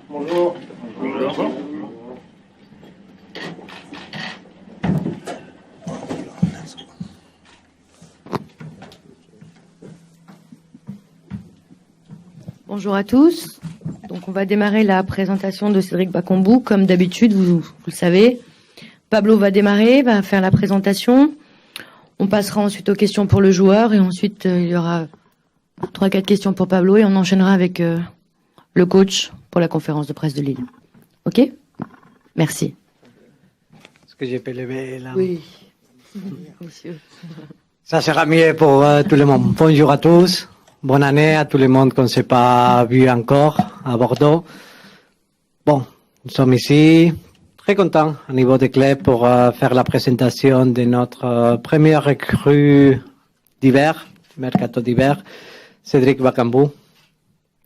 Bonjour. Bonjour. Bonjour à tous. Donc on va démarrer la présentation de Cédric Bakambu. Comme d'habitude, vous le savez. Pablo va démarrer, va faire la présentation. On passera ensuite aux questions pour le joueur et ensuite il y aura 3-4 questions pour Pablo et on enchaînera avec le coach pour la conférence de presse de Lille. Ok ? Merci. Est-ce que j'ai pu lever là ? Oui, monsieur. Ça sera mieux pour tout le monde. Bonjour à tous. Bonne année à tout le monde qu'on ne s'est pas vu encore à Bordeaux. Bon, nous sommes ici très contents au niveau des clubs pour faire la présentation de notre première recrue d'hiver, mercato d'hiver, Cédric Bakambu,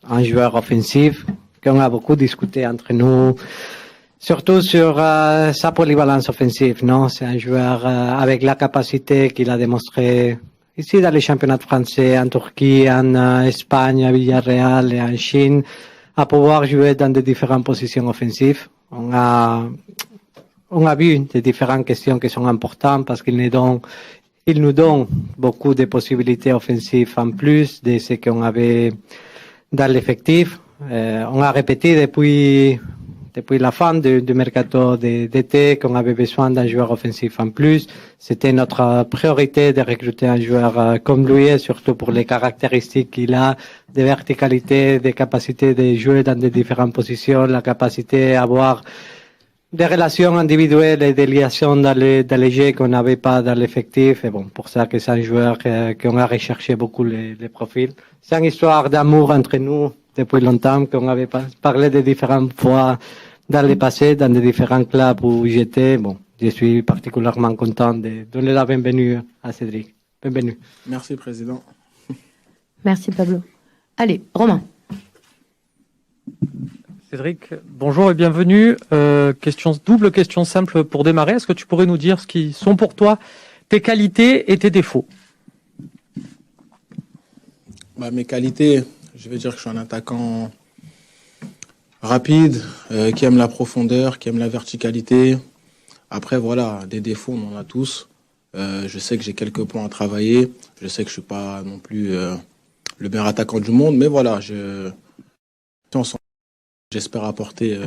un joueur offensif qu'on a beaucoup discuté entre nous, surtout sur sa polyvalence offensive. Non, c'est un joueur avec la capacité qu'il a démontré ici dans les championnats français, en Turquie, en Espagne, à Villarreal et en Chine, à pouvoir jouer dans des différentes positions offensives. On a vu des différentes questions qui sont importantes parce qu'il nous donne beaucoup de possibilités offensives en plus de ce qu'on avait dans l'effectif. On a répété depuis la fin du mercato d'été qu'on avait besoin d'un joueur offensif en plus. C'était notre priorité de recruter un joueur comme lui, et surtout pour les caractéristiques qu'il a, de verticalité, de capacité de jouer dans des différentes positions, la capacité à avoir des relations individuelles et des liaisons dans les jeux qu'on n'avait pas dans l'effectif. Et bon, pour ça que c'est un joueur qu'on a recherché beaucoup les profils. C'est une histoire d'amour entre nous depuis longtemps, qu'on avait parlé de différentes fois dans le passé, dans les différents clubs où j'étais. Bon, je suis particulièrement content de donner la bienvenue à Cédric. Bienvenue. Merci, Président. Merci Pablo. Allez, Romain. Cédric, bonjour et bienvenue. Double question simple pour démarrer. Est-ce que tu pourrais nous dire ce qui sont pour toi tes qualités et tes défauts ? Mes qualités, je vais dire que je suis un attaquant rapide, qui aime la profondeur, qui aime la verticalité. Après, voilà, des défauts, on en a tous. Je sais que j'ai quelques points à travailler. Je sais que je suis pas non plus le meilleur attaquant du monde, mais voilà, j'espère apporter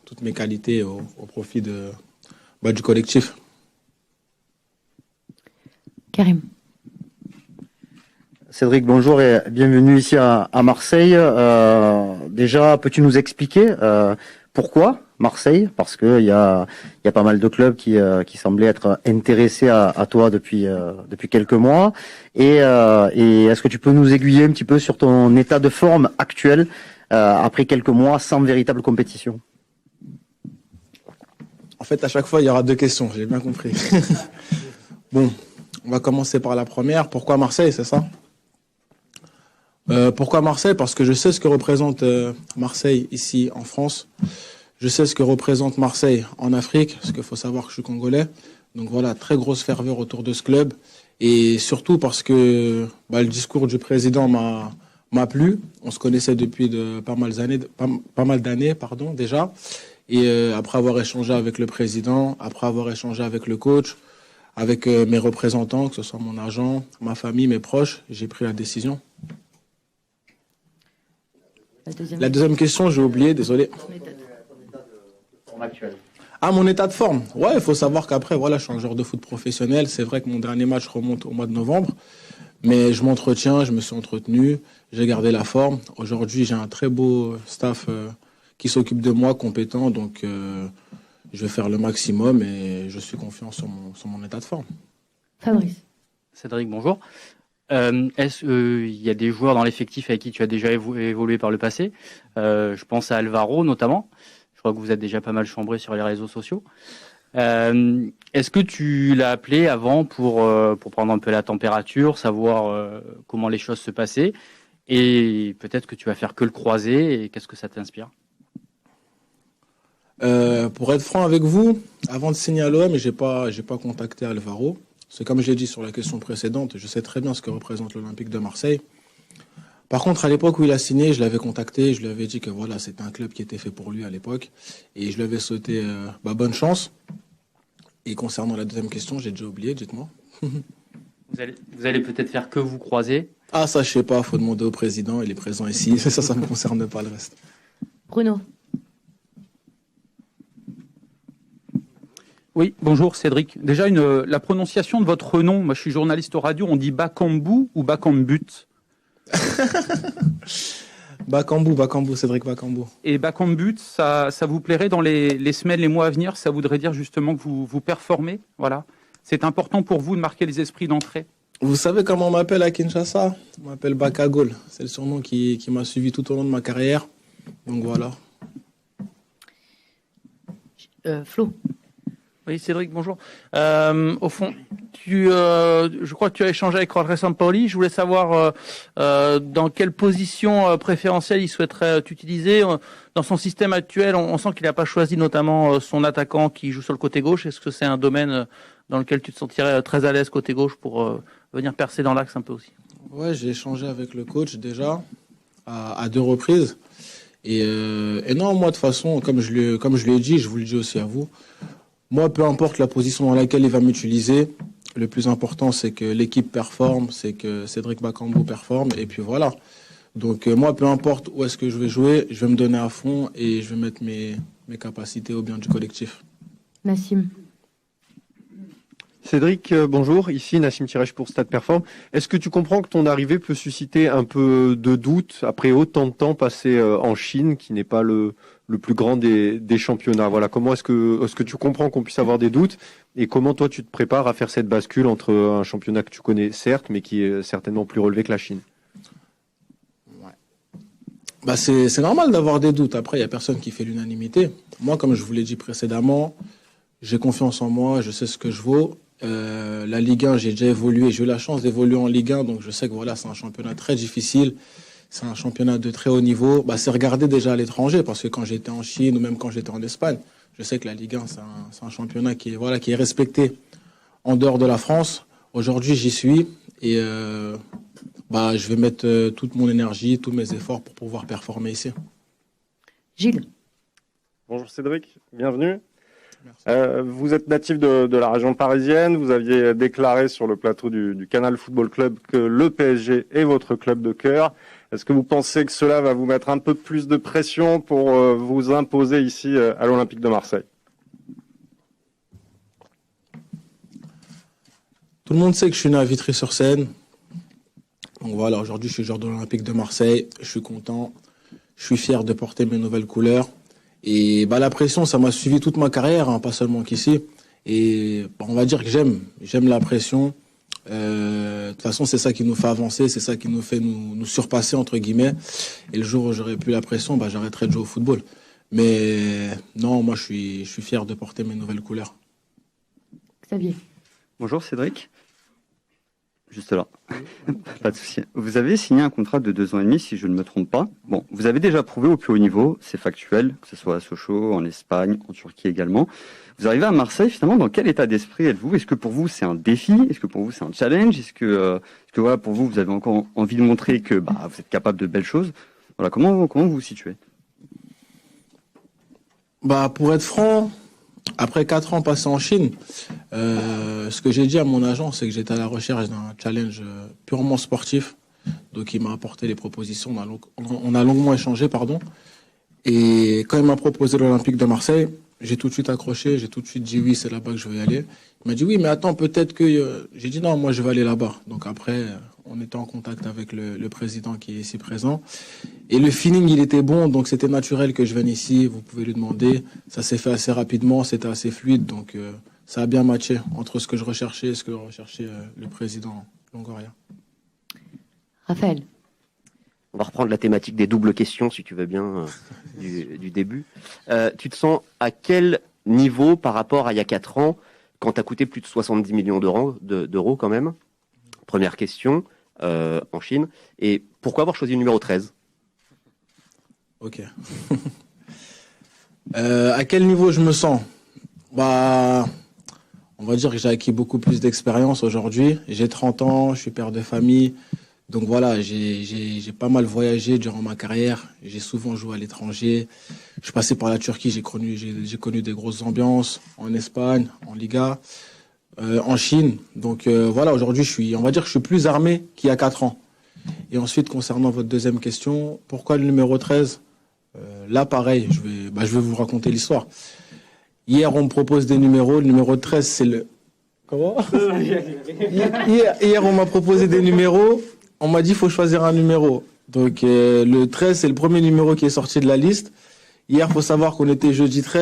toutes mes qualités au profit du collectif. Karim. Cédric, bonjour et bienvenue ici à Marseille. Déjà, peux-tu nous expliquer pourquoi Marseille? Parce que il y a pas mal de clubs qui semblaient être intéressés à toi depuis quelques mois. Et est-ce que tu peux nous aiguiller un petit peu sur ton état de forme actuel après quelques mois sans véritable compétition? En fait, à chaque fois, il y aura deux questions, j'ai bien compris. Bon, on va commencer par la première. Pourquoi Marseille, c'est ça? Pourquoi Marseille? Parce que je sais ce que représente Marseille ici en France. Je sais ce que représente Marseille en Afrique, parce qu'il faut savoir que je suis congolais. Donc voilà, très grosse ferveur autour de ce club. Et surtout parce que le discours du président m'a plu. On se connaissait depuis pas mal d'années déjà. Et après avoir échangé avec le président, après avoir échangé avec le coach, avec mes représentants, que ce soit mon agent, ma famille, mes proches, j'ai pris la décision. La deuxième question, j'ai oublié, désolé. Mon état de forme. Ouais, il faut savoir qu'après, voilà, je suis un joueur de foot professionnel. C'est vrai que mon dernier match remonte au mois de novembre. Mais je m'entretiens, je me suis entretenu, j'ai gardé la forme. Aujourd'hui, j'ai un très beau staff qui s'occupe de moi, compétent. Donc, je vais faire le maximum et je suis confiant sur mon état de forme. Fabrice. Cédric, bonjour. Est-ce qu'il y a des joueurs dans l'effectif avec qui tu as déjà évolué par le passé? Je pense à Alvaro notamment. Je crois que vous êtes déjà pas mal chambré sur les réseaux sociaux. Est-ce que tu l'as appelé avant pour prendre un peu la température, savoir comment les choses se passaient? Et peut-être que tu vas faire que le croiser. Et qu'est-ce que ça t'inspire? Pour être franc avec vous, avant de signer à l'OM, j'ai pas contacté Alvaro. C'est comme j'ai dit sur la question précédente, je sais très bien ce que représente l'Olympique de Marseille. Par contre, à l'époque où il a signé, je l'avais contacté, je lui avais dit que voilà, c'était un club qui était fait pour lui à l'époque. Et je lui avais souhaité bonne chance. Et concernant la deuxième question, j'ai déjà oublié, dites-moi. Vous allez peut-être faire que vous croiser. Ah, ça, je sais pas, faut demander au président, il est présent ici. Ça me concerne pas le reste. Bruno. Oui, bonjour Cédric. Déjà, la prononciation de votre nom, moi je suis journaliste radio, on dit Bakambu ou Bakambut? Bakambu, Cédric Bakambu. Et Bakambut, ça vous plairait dans les semaines, les mois à venir? Ça voudrait dire justement que vous performez? Voilà. C'est important pour vous de marquer les esprits d'entrée? Vous savez comment on m'appelle à Kinshasa? On m'appelle Bakagol. C'est le surnom qui m'a suivi tout au long de ma carrière. Donc voilà. Flo. Oui, Cédric, bonjour. Au fond, je crois que tu as échangé avec Jorge Sampaoli. Je voulais savoir dans quelle position préférentielle il souhaiterait t'utiliser. Dans son système actuel, on sent qu'il n'a pas choisi notamment son attaquant qui joue sur le côté gauche. Est-ce que c'est un domaine dans lequel tu te sentirais très à l'aise côté gauche pour venir percer dans l'axe un peu aussi? Ouais, j'ai échangé avec le coach déjà à 2 reprises. Et non, moi de toute façon, comme je lui ai dit, je vous le dis aussi à vous, moi, peu importe la position dans laquelle il va m'utiliser, le plus important, c'est que l'équipe performe, c'est que Cédric Bakambu performe, et puis voilà. Donc moi, peu importe où est-ce que je vais jouer, je vais me donner à fond et je vais mettre mes capacités au bien du collectif. Nassim. Cédric, bonjour, ici Nassim Tirèche pour Stade Perform. Est-ce que tu comprends que ton arrivée peut susciter un peu de doute après autant de temps passé en Chine, qui n'est pas le plus grand des championnats? Voilà, comment est-ce que tu comprends qu'on puisse avoir des doutes et comment toi tu te prépares à faire cette bascule entre un championnat que tu connais certes, mais qui est certainement plus relevé que la Chine? Bah c'est normal d'avoir des doutes. Après, il n'y a personne qui fait l'unanimité. Moi, comme je vous l'ai dit précédemment, j'ai confiance en moi, je sais ce que je vaux. La Ligue 1, j'ai déjà évolué, j'ai eu la chance d'évoluer en Ligue 1, donc je sais que voilà, c'est un championnat très difficile, c'est un championnat de très haut niveau. Bah, c'est regardé déjà à l'étranger, parce que quand j'étais en Chine ou même quand j'étais en Espagne, je sais que la Ligue 1, c'est un championnat qui est respecté en dehors de la France. Aujourd'hui, j'y suis et je vais mettre toute mon énergie, tous mes efforts pour pouvoir performer ici. Gilles. Bonjour Cédric, bienvenue. Vous êtes natif de la région parisienne, vous aviez déclaré sur le plateau du Canal Football Club que le PSG est votre club de cœur. Est-ce que vous pensez que cela va vous mettre un peu plus de pression pour vous imposer ici à l'Olympique de Marseille? Tout le monde sait que je suis né à Vitry-sur-Seine. Donc voilà, aujourd'hui je suis joueur de l'Olympique de Marseille, je suis content, je suis fier de porter mes nouvelles couleurs. Et la pression, ça m'a suivi toute ma carrière, hein, pas seulement qu'ici. Et on va dire que j'aime la pression. De toute façon, c'est ça qui nous fait avancer, c'est ça qui nous fait nous surpasser, entre guillemets. Et le jour où j'aurais plus la pression, j'arrêterais de jouer au football. Mais non, moi je suis fier de porter mes nouvelles couleurs. Xavier. Bonjour Cédric. Juste là. Pas de souci. Vous avez signé un contrat de 2 ans et demi, si je ne me trompe pas. Bon, vous avez déjà prouvé au plus haut niveau, c'est factuel, que ce soit à Sochaux, en Espagne, en Turquie également. Vous arrivez à Marseille, finalement, dans quel état d'esprit êtes-vous? Est-ce que pour vous c'est un défi? Est-ce que pour vous c'est un challenge? Est-ce que voilà, pour vous avez encore envie de montrer que vous êtes capable de belles choses? Voilà, comment vous vous situez? Pour être franc, après 4 ans passés en Chine, ce que j'ai dit à mon agent, c'est que j'étais à la recherche d'un challenge purement sportif. Donc il m'a apporté les propositions, on a longuement échangé, pardon. Et quand il m'a proposé l'Olympique de Marseille, j'ai tout de suite accroché, j'ai tout de suite dit oui, c'est là-bas que je vais y aller. Il m'a dit oui, mais attends, peut-être que... J'ai dit non, moi je vais aller là-bas. Donc après, on était en contact avec le président qui est ici présent. Et le feeling, il était bon, donc c'était naturel que je vienne ici, vous pouvez lui demander. Ça s'est fait assez rapidement, c'était assez fluide, donc ça a bien matché entre ce que je recherchais et ce que recherchait le président Longoria. Raphaël. On va reprendre la thématique des doubles questions, si tu veux bien, du début. Tu te sens à quel niveau par rapport à il y a 4 ans, quand tu as coûté plus de 70 millions d'euros quand même? Première question, en Chine. Et pourquoi avoir choisi le numéro 13? Ok. À quel niveau je me sens? On va dire que j'ai acquis beaucoup plus d'expérience aujourd'hui. J'ai 30 ans, je suis père de famille. Donc voilà, j'ai pas mal voyagé durant ma carrière. J'ai souvent joué à l'étranger. Je suis passé par la Turquie, j'ai connu des grosses ambiances en Espagne, en Liga, en Chine. Donc voilà, aujourd'hui, on va dire que je suis plus armé qu'il y a 4 ans. Et ensuite, concernant votre deuxième question, pourquoi le numéro 13 ? Là, pareil, je vais vous raconter l'histoire. Hier, on me propose des numéros. Le numéro 13, c'est le... Comment ? Hier, on m'a proposé des numéros. On m'a dit, il faut choisir un numéro. Donc, le 13, c'est le premier numéro qui est sorti de la liste. Hier, il faut savoir qu'on était jeudi 13.